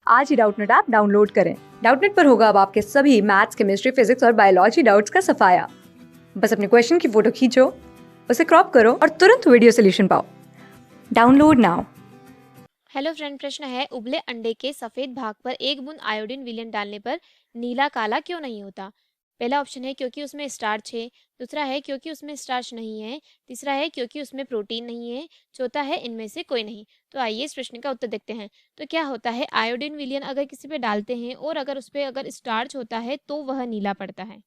आज ही Doubtnut app download करें। Doubtnut पर होगा अब आपके सभी मैथ्स, केमिस्ट्री, फिजिक्स और बायोलॉजी डाउट्स का सफाया। बस अपने क्वेश्चन की फोटो खींचो, उसे क्रॉप करो और तुरंत वीडियो सोल्यूशन पाओ। Download now. हेलो फ्रेंड, प्रश्न है उबले अंडे के सफेद भाग पर एक बूंद आयोडीन विलयन डालने पर नीला काला क्यों नहीं होता। पहला ऑप्शन है क्योंकि उसमें स्टार्च है, दूसरा है क्योंकि उसमें स्टार्च नहीं है, तीसरा है क्योंकि उसमें प्रोटीन नहीं है, चौथा है इनमें से कोई नहीं। तो आइए इस प्रश्न का उत्तर देखते हैं। तो क्या होता है, आयोडीन विलयन अगर किसी पे डालते हैं और अगर उस पर अगर स्टार्च होता है तो वह नीला पड़ता है।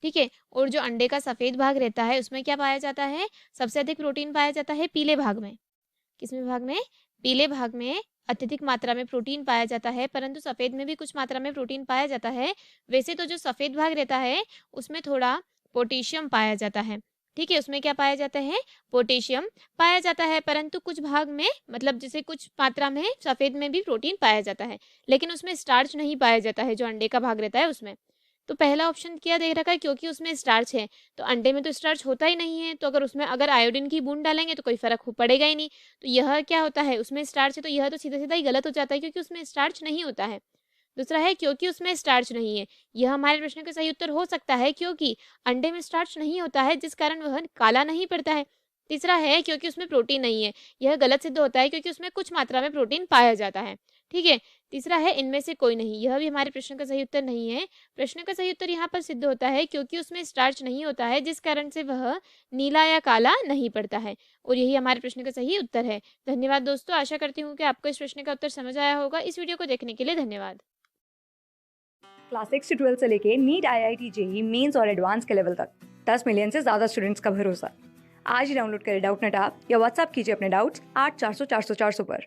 ठीक है। और जो अंडे का सफेद भाग रहता है उसमें क्या पाया जाता है, सबसे अधिक प्रोटीन पाया जाता है पीले भाग में। किसमें भाग में, पीले भाग में अत्यधिक मात्रा में प्रोटीन पाया जाता है, परंतु सफेद में भी कुछ मात्रा में प्रोटीन पाया जाता है। वैसे तो जो सफेद भाग रहता है उसमें थोड़ा पोटेशियम पाया जाता है। ठीक है, उसमें क्या पाया जाता है, पोटेशियम पाया जाता है, परंतु कुछ भाग में मतलब जैसे कुछ मात्रा में सफेद में भी प्रोटीन पाया जाता है, लेकिन उसमें स्टार्च नहीं पाया जाता है जो अंडे का भाग रहता है उसमें। तो पहला ऑप्शन क्या दे रखा है, क्योंकि उसमें स्टार्च है। तो अंडे में तो स्टार्च होता ही नहीं है, तो अगर उसमें अगर आयोडीन की बूंद डालेंगे तो कोई फर्क पड़ेगा ही नहीं। तो यह क्या होता है, उसमें स्टार्च है, तो यह तो सीधा सीधा ही गलत हो जाता है क्योंकि उसमें स्टार्च नहीं होता है। दूसरा है क्योंकि उसमें स्टार्च नहीं है, यह हमारे प्रश्न का सही उत्तर हो सकता है क्योंकि अंडे में स्टार्च नहीं होता है जिस कारण वह काला नहीं पड़ता है। तीसरा है क्योंकि उसमें प्रोटीन नहीं है, यह गलत सिद्ध होता है क्योंकि उसमें कुछ मात्रा में प्रोटीन पाया जाता है। ठीक है। तीसरा है इनमें से कोई नहीं, यह भी हमारे प्रश्न का सही उत्तर नहीं है। प्रश्न का सही उत्तर यहाँ पर सिद्ध होता है क्योंकि उसमें स्टार्च नहीं होता है जिस कारण से वह नीला या काला नहीं पड़ता है, और यही हमारे प्रश्न का सही उत्तर है। धन्यवाद दोस्तों, आशा करती हूँ कि आपको इस प्रश्न का उत्तर समझ आया होगा। इस वीडियो को देखने के लिए धन्यवाद। क्लास 6 से 12 से लेके नीट, IIT, JEE मेंस और एडवांस के लेवल तक 10 मिलियन से ज्यादा स्टूडेंट्स का भरोसा। आज ही डाउनलोड करें डाउटनेट ऐप या व्हाट्सएप कीजिए अपने डाउट्स 8400 400 400 पर।